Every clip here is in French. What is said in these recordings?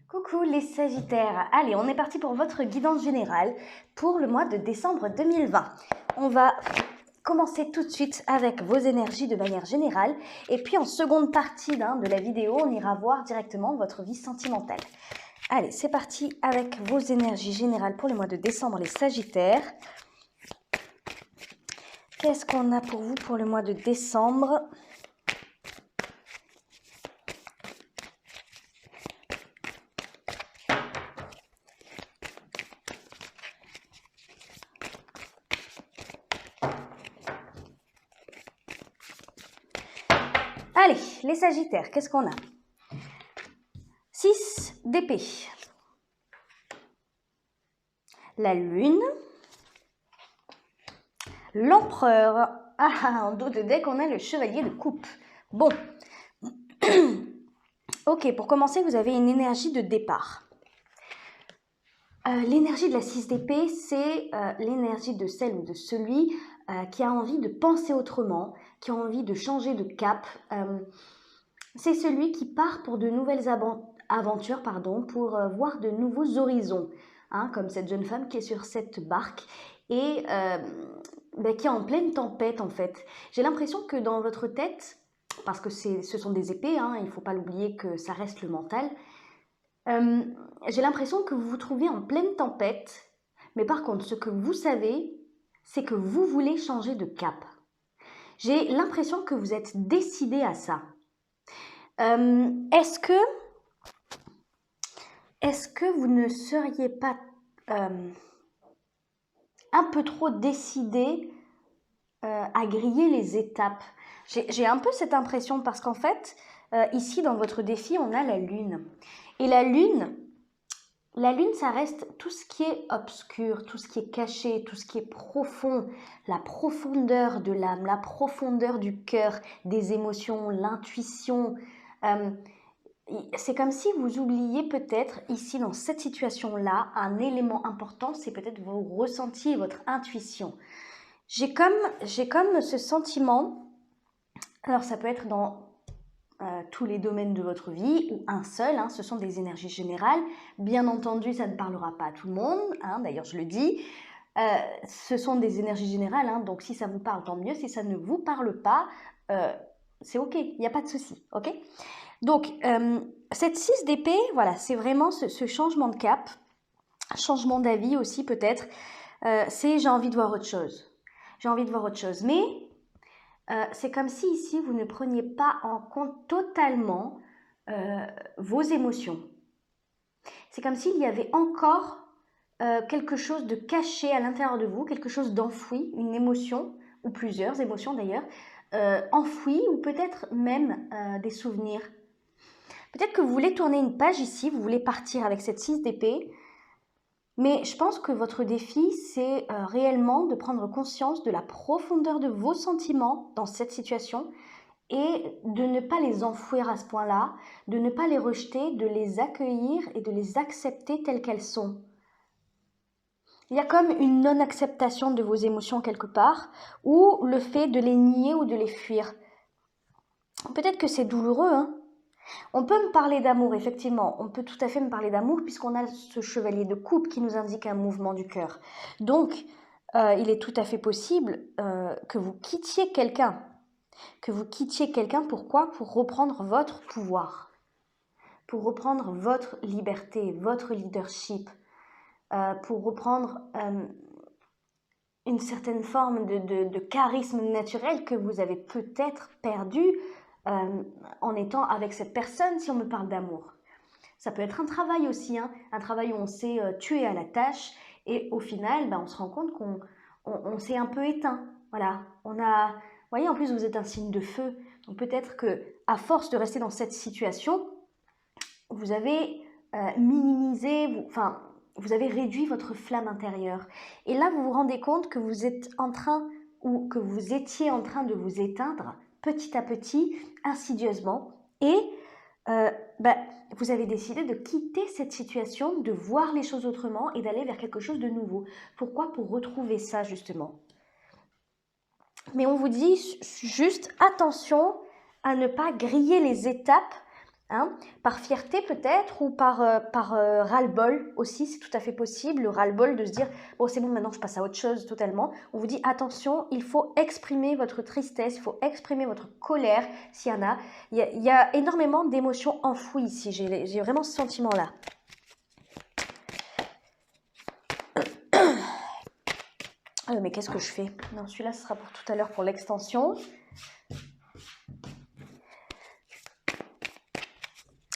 Coucou les Sagittaires, allez on est parti pour votre guidance générale pour le mois de décembre 2020. On va commencer tout de suite avec vos énergies de manière générale et puis en seconde partie de la vidéo on ira voir directement votre vie sentimentale. Allez c'est parti avec vos énergies générales pour le mois de décembre les Sagittaires. Qu'est-ce qu'on a pour vous pour le mois de décembre ? Allez, les Sagittaires, qu'est-ce qu'on a ? 6 d'épée. La Lune. L'Empereur. En dos de deck, on a le Chevalier de coupe. Bon. Ok, pour commencer, vous avez une énergie de départ. L'énergie de la 6 d'épée, c'est l'énergie de celle ou de celui qui a envie de penser autrement, qui a envie de changer de cap. C'est celui qui part pour de nouvelles aventures, pour voir de nouveaux horizons. Comme cette jeune femme qui est sur cette barque et qui est en pleine tempête en fait. J'ai l'impression que dans votre tête, parce que ce sont des épées, il ne faut pas l'oublier que ça reste le mental, j'ai l'impression que vous vous trouvez en pleine tempête, mais par contre, ce que vous savez, c'est que vous voulez changer de cap. J'ai l'impression que vous êtes décidé à ça. Est-ce que vous ne seriez pas un peu trop décidé à griller les étapes? J'ai un peu cette impression parce qu'en fait, ici dans votre défi, on a la Lune. Et la Lune, ça reste tout ce qui est obscur, tout ce qui est caché, tout ce qui est profond, la profondeur de l'âme, la profondeur du cœur, des émotions, l'intuition. C'est comme si vous oubliez peut-être ici dans cette situation-là un élément important, c'est peut-être vos ressentis et votre intuition. J'ai comme ce sentiment, alors ça peut être dans tous les domaines de votre vie ou un seul, ce sont des énergies générales. Bien entendu, ça ne parlera pas à tout le monde, d'ailleurs je le dis. Ce sont des énergies générales, donc si ça vous parle, tant mieux. Si ça ne vous parle pas, c'est ok, il n'y a pas de souci, ok ? Donc, cette 6 d'épée, voilà, c'est vraiment ce changement de cap, changement d'avis aussi peut-être. C'est j'ai envie de voir autre chose. J'ai envie de voir autre chose. Mais c'est comme si ici, vous ne preniez pas en compte totalement vos émotions. C'est comme s'il y avait encore quelque chose de caché à l'intérieur de vous, quelque chose d'enfoui, une émotion, ou plusieurs émotions d'ailleurs, enfouies, ou peut-être même des souvenirs. Peut-être que vous voulez tourner une page ici, vous voulez partir avec cette 6 d'épée, mais je pense que votre défi, c'est réellement de prendre conscience de la profondeur de vos sentiments dans cette situation et de ne pas les enfouir à ce point-là, de ne pas les rejeter, de les accueillir et de les accepter telles qu'elles sont. Il y a comme une non-acceptation de vos émotions quelque part, ou le fait de les nier ou de les fuir. Peut-être que c'est douloureux, On peut me parler d'amour, effectivement, on peut tout à fait me parler d'amour puisqu'on a ce chevalier de coupe qui nous indique un mouvement du cœur. Donc, il est tout à fait possible que vous quittiez quelqu'un. Pourquoi ? Pour reprendre votre pouvoir, pour reprendre votre liberté, votre leadership, pour reprendre une certaine forme de charisme naturel que vous avez peut-être perdu en étant avec cette personne si on me parle d'amour. Ça peut être un travail aussi, un travail où on s'est tué à la tâche et au final, on se rend compte qu'on s'est un peu éteint. Voilà, vous voyez, en plus vous êtes un signe de feu, donc peut-être que à force de rester dans cette situation, vous avez minimisé, vous avez réduit votre flamme intérieure. Et là, vous vous rendez compte que vous êtes en train ou que vous étiez en train de vous éteindre petit à petit, insidieusement. Et vous avez décidé de quitter cette situation, de voir les choses autrement et d'aller vers quelque chose de nouveau. Pourquoi ? Pour retrouver ça, justement. Mais on vous dit juste attention à ne pas griller les étapes Hein, par fierté peut-être ou par ras-le-bol aussi, c'est tout à fait possible, le ras-le-bol de se dire bon c'est bon maintenant je passe à autre chose totalement. On vous dit attention, il faut exprimer votre tristesse, il faut exprimer votre colère s'il y en a. Il y a énormément d'émotions enfouies ici, j'ai vraiment ce sentiment-là. Mais qu'est-ce que je fais? Non, celui-là ce sera pour tout à l'heure pour l'extension.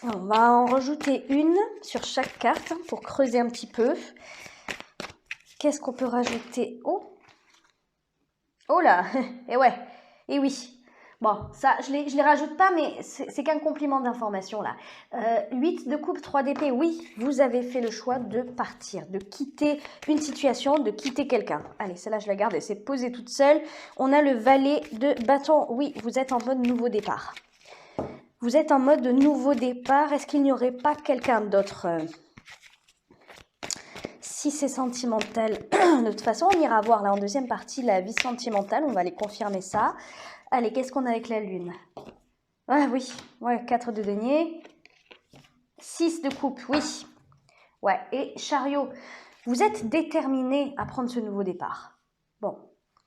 On va en rajouter une sur chaque carte pour creuser un petit peu. Qu'est-ce qu'on peut rajouter? Oh là, et ouais, et oui. Bon, ça, je les rajoute pas, mais c'est qu'un complément d'information là. 8 de coupe, 3 d'épée, oui, vous avez fait le choix de partir, de quitter une situation, de quitter quelqu'un. Allez, celle-là, je la garde, elle s'est posée toute seule. On a le valet de bâton, oui, vous êtes en mode nouveau départ. Vous êtes en mode nouveau départ, est-ce qu'il n'y aurait pas quelqu'un d'autre Si c'est sentimental, de toute façon, on ira voir là en deuxième partie la vie sentimentale, on va aller confirmer ça. Allez, qu'est-ce qu'on a avec la lune? Ah oui, ouais, 4 de denier. 6 de coupe, oui. Ouais, et chariot, vous êtes déterminé à prendre ce nouveau départ. Bon,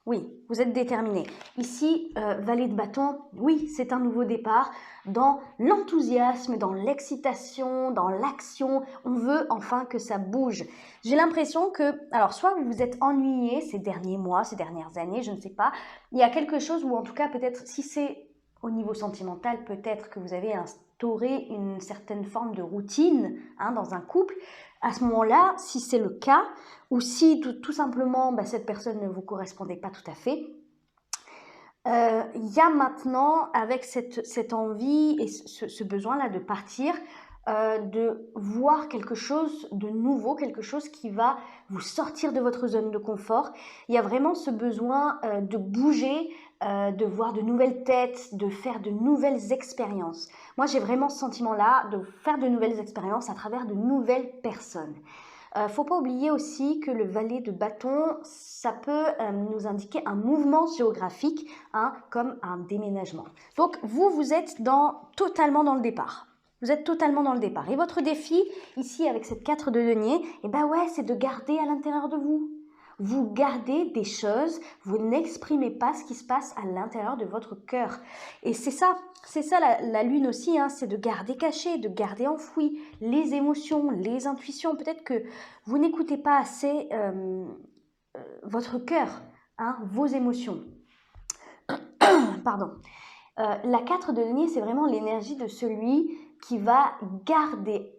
oui, vous êtes déterminé. Ici, valet de bâton, oui, c'est un nouveau départ dans l'enthousiasme, dans l'excitation, dans l'action. On veut enfin que ça bouge. J'ai l'impression que, alors soit vous vous êtes ennuyé ces derniers mois, ces dernières années, je ne sais pas. Il y a quelque chose, ou en tout cas peut-être, si c'est au niveau sentimental, peut-être que vous avez instauré une certaine forme de routine hein, dans un couple. À ce moment-là, si c'est le cas, ou si tout simplement cette personne ne vous correspondait pas tout à fait, il y a maintenant, avec cette envie et ce besoin-là de partir, de voir quelque chose de nouveau, quelque chose qui va vous sortir de votre zone de confort. Il y a vraiment ce besoin de bouger, de voir de nouvelles têtes, de faire de nouvelles expériences. Moi, j'ai vraiment ce sentiment-là de faire de nouvelles expériences à travers de nouvelles personnes. Faut pas oublier aussi que le valet de bâton, ça peut nous indiquer un mouvement géographique, hein, comme un déménagement. Donc vous êtes totalement dans le départ. Vous êtes totalement dans le départ. Et votre défi, ici, avec cette 4 de denier, eh ben ouais, c'est de garder à l'intérieur de vous. Vous gardez des choses, vous n'exprimez pas ce qui se passe à l'intérieur de votre cœur. Et c'est ça la lune aussi, hein, c'est de garder caché, de garder enfoui les émotions, les intuitions. Peut-être que vous n'écoutez pas assez votre cœur, hein, vos émotions. Pardon. La 4 de denier, c'est vraiment l'énergie de celui qui va garder,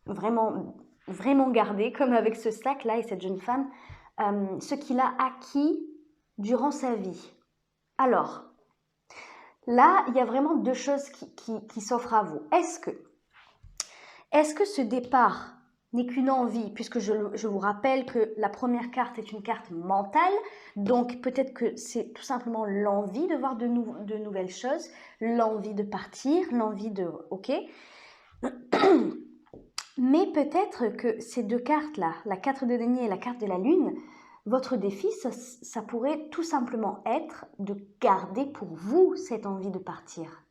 vraiment, vraiment garder, comme avec ce sac là et cette jeune femme, ce qu'il a acquis durant sa vie. Alors, là, il y a vraiment deux choses qui s'offrent à vous. Est-ce que ce départ n'est qu'une envie, puisque je vous rappelle que la première carte est une carte mentale, donc peut-être que c'est tout simplement l'envie de voir de nouvelles choses, l'envie de partir, l'envie de... Ok. Mais peut-être que ces deux cartes-là, la 4 de denier et la carte de la lune, votre défi, ça pourrait tout simplement être de garder pour vous cette envie de partir.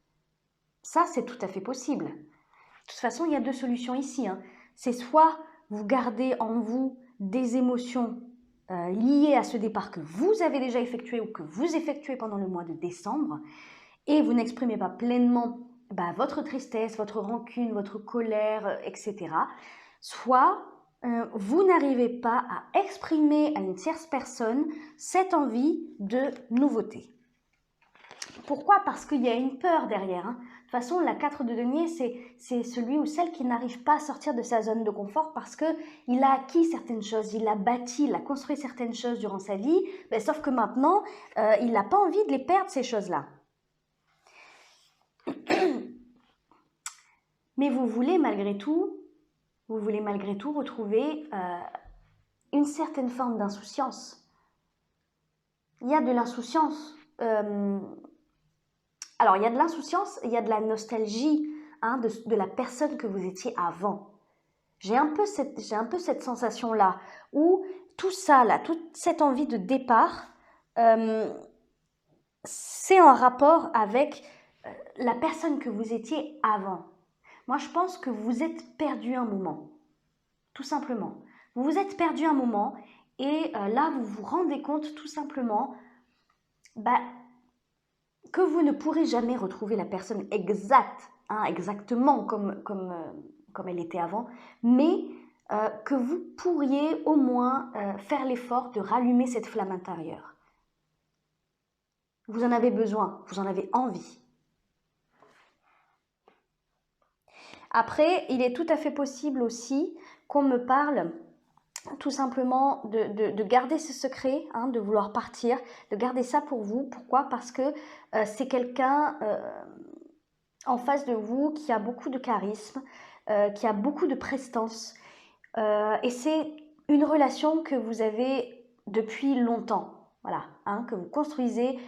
Ça, c'est tout à fait possible. De toute façon, il y a deux solutions ici. Hein. C'est soit vous gardez en vous des émotions liées à ce départ que vous avez déjà effectué ou que vous effectuez pendant le mois de décembre et vous n'exprimez pas pleinement votre tristesse, votre rancune, votre colère, etc. Soit vous n'arrivez pas à exprimer à une tierce personne cette envie de nouveauté. Pourquoi? Parce qu'il y a une peur derrière. Hein. De toute façon, la 4 de denier, c'est celui ou celle qui n'arrive pas à sortir de sa zone de confort parce qu'il a acquis certaines choses, il a bâti, il a construit certaines choses durant sa vie, sauf que maintenant, il n'a pas envie de les perdre, ces choses-là. Mais vous voulez malgré tout retrouver une certaine forme d'insouciance. Il y a de l'insouciance. Alors, il y a de l'insouciance, il y a de la nostalgie hein, de la personne que vous étiez avant. J'ai un peu cette sensation-là, où tout ça, là, toute cette envie de départ, c'est en rapport avec la personne que vous étiez avant. Moi, je pense que vous êtes perdu un moment, tout simplement. Vous vous êtes perdu un moment et là, vous vous rendez compte tout simplement bah, que vous ne pourrez jamais retrouver la personne exacte, hein, exactement comme elle était avant, mais que vous pourriez au moins faire l'effort de rallumer cette flamme intérieure. Vous en avez besoin, vous en avez envie. Après, il est tout à fait possible aussi qu'on me parle tout simplement de garder ce secret, hein, de vouloir partir, de garder ça pour vous. Pourquoi? Parce que c'est quelqu'un en face de vous qui a beaucoup de charisme, qui a beaucoup de prestance. Et c'est une relation que vous avez depuis longtemps. Voilà, hein, que vous construisez,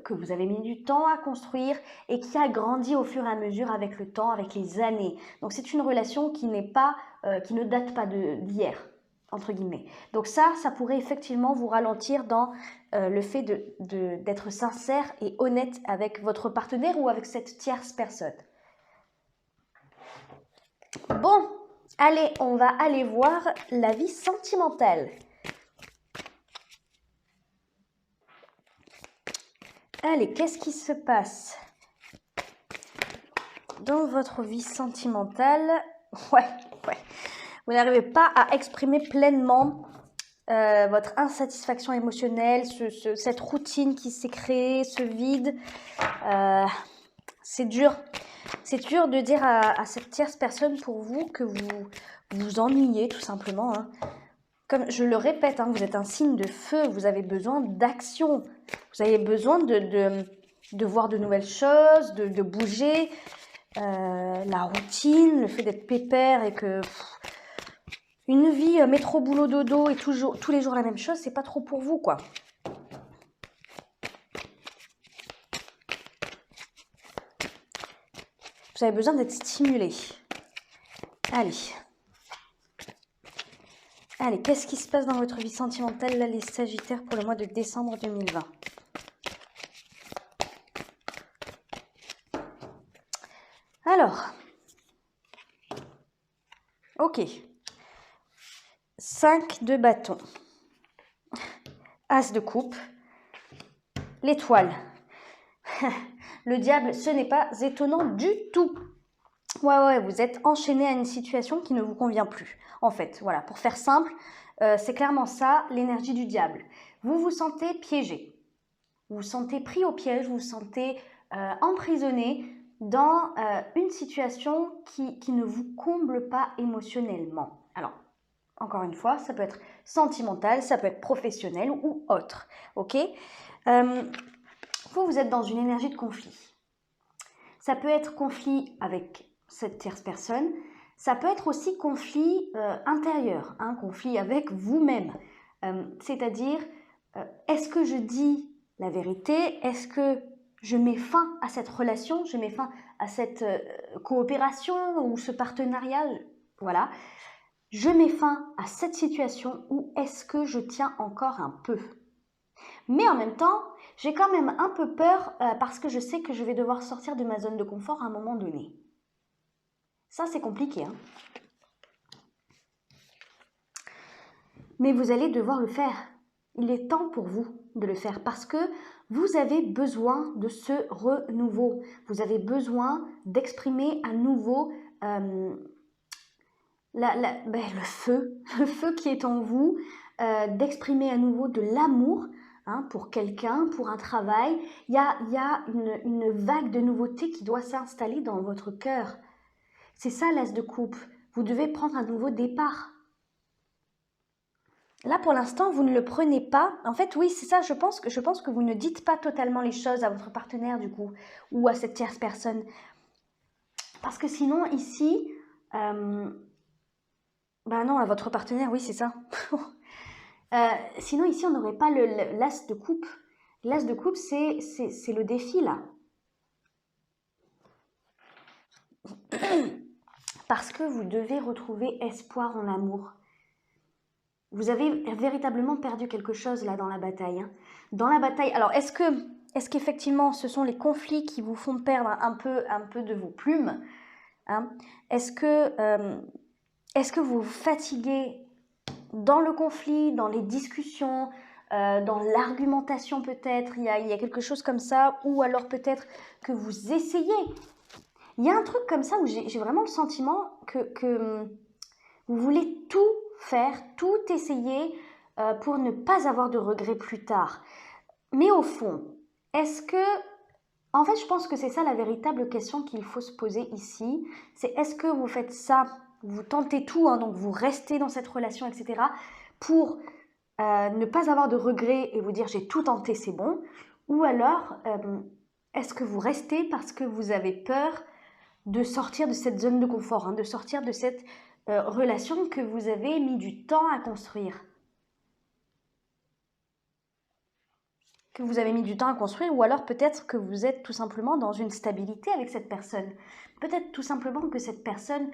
que vous avez mis du temps à construire et qui a grandi au fur et à mesure avec le temps, avec les années. Donc c'est une relation qui n'est pas, qui ne date pas d'hier, entre guillemets. Donc ça pourrait effectivement vous ralentir dans le fait d'être sincère et honnête avec votre partenaire ou avec cette tierce personne. Bon, allez, on va aller voir la vie sentimentale. Allez, qu'est-ce qui se passe dans votre vie sentimentale? Ouais. Vous n'arrivez pas à exprimer pleinement votre insatisfaction émotionnelle, cette routine qui s'est créée, ce vide. C'est dur. C'est dur de dire à cette tierce personne pour vous que vous vous ennuyez tout simplement. Hein. Comme je le répète, hein, vous êtes un signe de feu, vous avez besoin d'action. Vous avez besoin de voir de nouvelles choses, de bouger. La routine, le fait d'être pépère et que une vie métro, boulot, dodo et tous les jours la même chose, c'est pas trop pour vous, quoi. Vous avez besoin d'être stimulé. Allez, qu'est-ce qui se passe dans votre vie sentimentale, là, les Sagittaires, pour le mois de décembre 2020? Alors, ok. 5 de bâton. As de coupe. L'étoile. Le diable, ce n'est pas étonnant du tout. Ouais, vous êtes enchaîné à une situation qui ne vous convient plus. En fait, voilà, pour faire simple, c'est clairement ça, l'énergie du diable. Vous vous sentez piégé. Vous vous sentez pris au piège, vous vous sentez emprisonné dans une situation qui ne vous comble pas émotionnellement. Alors, encore une fois, ça peut être sentimental, ça peut être professionnel ou autre. Ok, vous êtes dans une énergie de conflit. Ça peut être conflit avec cette tierce personne. Ça peut être aussi conflit intérieur, un conflit avec vous-même. C'est-à-dire, est-ce que je dis la vérité? Est-ce que je mets fin à cette relation? Je mets fin à cette coopération ou ce partenariat? Voilà. Je mets fin à cette situation ou est-ce que je tiens encore un peu? Mais en même temps, j'ai quand même un peu peur parce que je sais que je vais devoir sortir de ma zone de confort à un moment donné. Ça, c'est compliqué. Hein. Mais vous allez devoir le faire. Il est temps pour vous de le faire parce que vous avez besoin de ce renouveau. Vous avez besoin d'exprimer à nouveau le feu qui est en vous, d'exprimer à nouveau de l'amour pour quelqu'un, pour un travail. Il y a une vague de nouveauté qui doit s'installer dans votre cœur. C'est ça l'as de coupe. Vous devez prendre un nouveau départ. Là, pour l'instant, vous ne le prenez pas. En fait, oui, c'est ça. Je pense que vous ne dites pas totalement les choses à votre partenaire, du coup, ou à cette tierce personne. Parce que sinon, ici, non, à votre partenaire, oui, c'est ça. Sinon, ici, on n'aurait pas l'as de coupe. L'as de coupe, c'est le défi, là. Parce que vous devez retrouver espoir en l'amour. Vous avez véritablement perdu quelque chose, là, dans la bataille. Hein. Dans la bataille, alors, est-ce qu'effectivement, ce sont les conflits qui vous font perdre un peu de vos plumes? hein. Est-ce que vous vous fatiguez dans le conflit, dans les discussions, dans l'argumentation peut-être, il y a quelque chose comme ça, ou alors peut-être que vous essayez. Il y a un truc comme ça où j'ai vraiment le sentiment que vous voulez tout faire, tout essayer pour ne pas avoir de regrets plus tard. Mais au fond, est-ce que... En fait, je pense que c'est ça la véritable question qu'il faut se poser ici. C'est est-ce que vous faites ça, vous tentez tout, hein, donc vous restez dans cette relation, etc. pour ne pas avoir de regrets et vous dire j'ai tout tenté, c'est bon. Ou alors, est-ce que vous restez parce que vous avez peur de sortir de cette zone de confort, hein, de sortir de cette relation que vous avez mis du temps à construire. Que vous avez mis du temps à construire, ou alors peut-être que vous êtes tout simplement dans une stabilité avec cette personne. Peut-être tout simplement que cette personne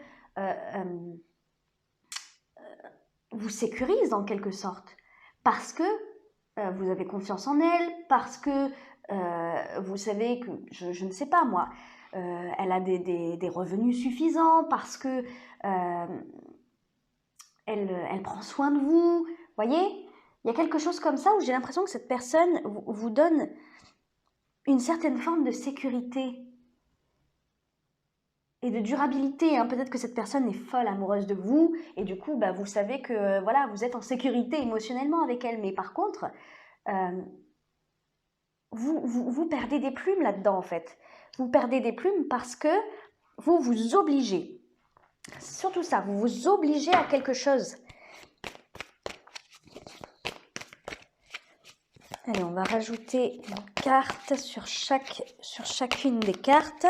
vous sécurise en quelque sorte, parce que vous avez confiance en elle, parce que vous savez que, je ne sais pas moi, elle a des revenus suffisants, parce que elle prend soin de vous, voyez. Il y a quelque chose comme ça où j'ai l'impression que cette personne vous donne une certaine forme de sécurité et de durabilité, hein. Peut-être que cette personne est folle amoureuse de vous et du coup, bah, vous savez que voilà, vous êtes en sécurité émotionnellement avec elle. Mais par contre, vous perdez des plumes là-dedans en fait. Vous perdez des plumes parce que vous vous obligez. Surtout ça, vous vous obligez à quelque chose. Allez, on va rajouter une carte sur chacune des cartes.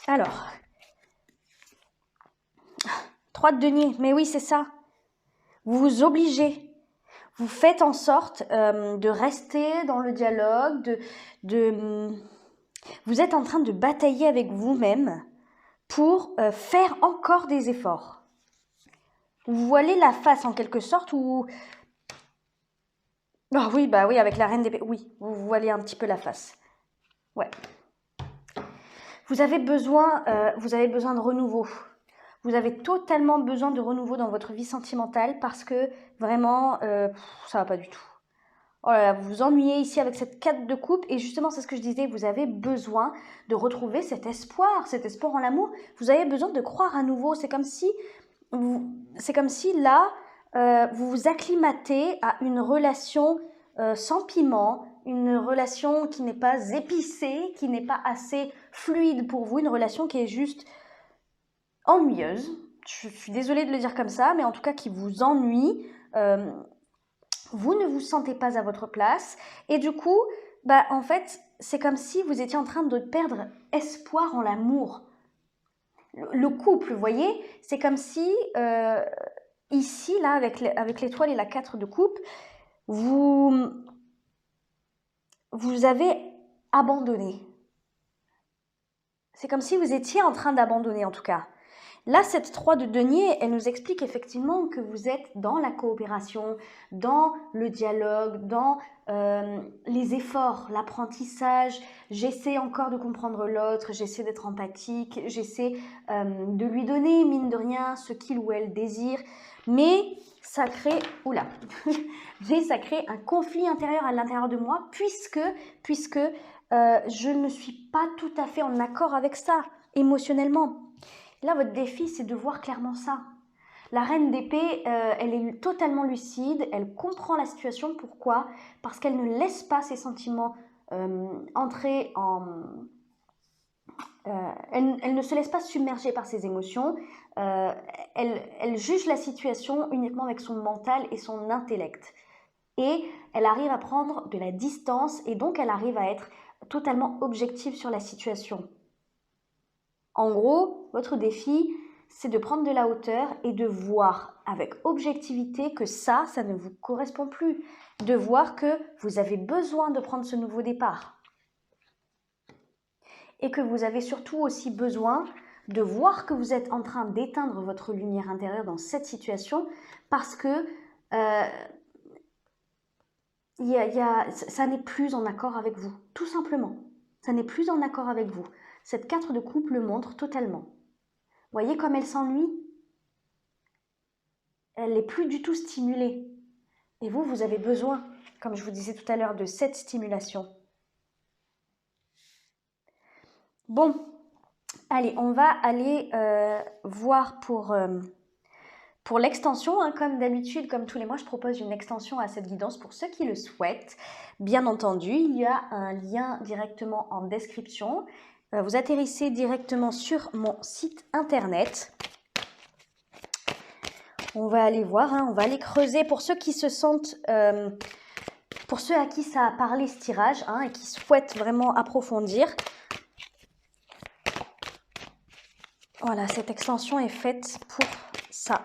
Alors, 3 de denier, mais oui, c'est ça. Vous vous obligez. Vous faites en sorte de rester dans le dialogue, vous êtes en train de batailler avec vous-même pour faire encore des efforts. Vous voilez la face en quelque sorte ou... Oh oui, bah oui, avec la reine d'épée, oui, vous voilez un petit peu la face. Ouais. Vous avez besoin de renouveau. Vous avez totalement besoin de renouveau dans votre vie sentimentale parce que vraiment, ça va pas du tout. Oh là là, vous vous ennuyez ici avec cette 4 de coupe et justement, c'est ce que je disais, vous avez besoin de retrouver cet espoir en l'amour. Vous avez besoin de croire à nouveau. C'est comme si là, vous vous acclimatez à une relation sans piment, une relation qui n'est pas épicée, qui n'est pas assez fluide pour vous, une relation qui est juste ennuyeuse. Je suis désolée de le dire comme ça, mais en tout cas qui vous ennuie. Vous ne vous sentez pas à votre place et du coup, bah, en fait, c'est comme si vous étiez en train de perdre espoir en l'amour. Le couple, vous voyez, c'est comme si ici, là, avec l'étoile et la 4 de coupe, vous avez abandonné. C'est comme si vous étiez en train d'abandonner en tout cas. Là, cette 3 de denier, elle nous explique effectivement que vous êtes dans la coopération, dans le dialogue, dans les efforts, l'apprentissage. J'essaie encore de comprendre l'autre, j'essaie d'être empathique, j'essaie de lui donner, mine de rien, ce qu'il ou elle désire. Mais ça crée, mais ça crée un conflit intérieur à l'intérieur de moi puisque je ne suis pas tout à fait en accord avec ça, émotionnellement. Là, votre défi, c'est de voir clairement ça. La reine d'épée, elle est totalement lucide, elle comprend la situation. Pourquoi? Parce qu'elle ne laisse pas ses sentiments entrer en... elle ne se laisse pas submerger par ses émotions. Elle juge la situation uniquement avec son mental et son intellect. Et elle arrive à prendre de la distance et donc elle arrive à être totalement objective sur la situation. En gros, votre défi, c'est de prendre de la hauteur et de voir avec objectivité que ça ne vous correspond plus. De voir que vous avez besoin de prendre ce nouveau départ. Et que vous avez surtout aussi besoin de voir que vous êtes en train d'éteindre votre lumière intérieure dans cette situation parce que ça n'est plus en accord avec vous, tout simplement. Ça n'est plus en accord avec vous. Cette 4 de coupe le montre totalement. Voyez comme elle s'ennuie? Elle n'est plus du tout stimulée. Et vous, vous avez besoin, comme je vous disais tout à l'heure, de cette stimulation. Bon, allez, on va aller voir pour l'extension, hein, comme d'habitude, comme tous les mois, je propose une extension à cette guidance pour ceux qui le souhaitent. Bien entendu, il y a un lien directement en description. Vous atterrissez directement sur mon site internet. On va aller voir, hein, on va aller creuser pour ceux qui se sentent, pour ceux à qui ça a parlé ce tirage, hein, et qui souhaitent vraiment approfondir. Voilà, cette extension est faite pour ça.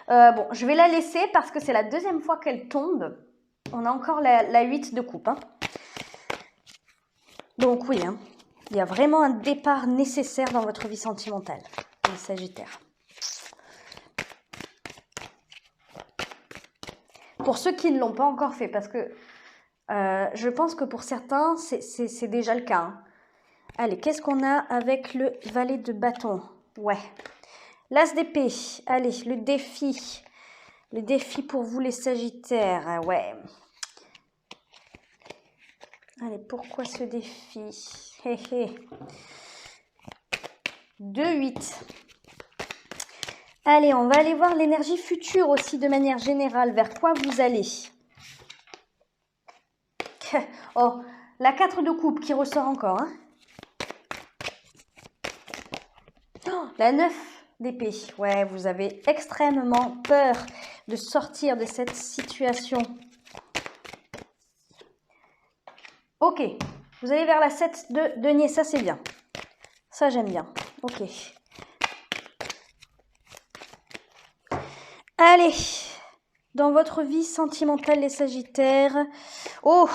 Bon, je vais la laisser parce que c'est la deuxième fois qu'elle tombe. On a encore la 8 de coupe. Hein. Donc oui, hein, il y a vraiment un départ nécessaire dans votre vie sentimentale, les Sagittaires. Pour ceux qui ne l'ont pas encore fait, parce que je pense que pour certains, c'est déjà le cas. Hein. Allez, qu'est-ce qu'on a avec le valet de bâton? Ouais. L'as d'épée, allez, le défi. Le défi pour vous les Sagittaires, ouais. Allez, pourquoi ce défi? 2-8. Allez, on va aller voir l'énergie future aussi de manière générale. Vers quoi vous allez? Oh, la 4 de coupe qui ressort encore. Hein. Oh, la 9 d'épée. Ouais, vous avez extrêmement peur de sortir de cette situation. Ok, vous allez vers la 7 de denier, ça c'est bien. Ça j'aime bien. Ok. Allez, dans votre vie sentimentale les Sagittaires. Oh,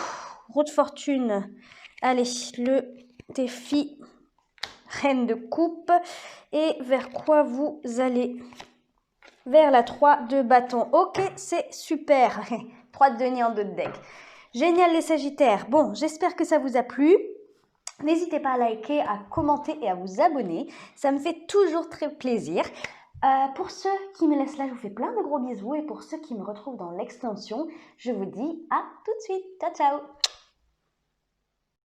roue de fortune. Allez, le défi reine de coupe. Et vers quoi vous allez? Vers la 3 de bâton. Ok, c'est super. 3 de denier en 2 de deck. Génial les Sagittaires. Bon, j'espère que ça vous a plu. N'hésitez pas à liker, à commenter et à vous abonner. Ça me fait toujours très plaisir. Pour ceux qui me laissent là, je vous fais plein de gros bisous. Et pour ceux qui me retrouvent dans l'extension, je vous dis à tout de suite. Ciao, ciao!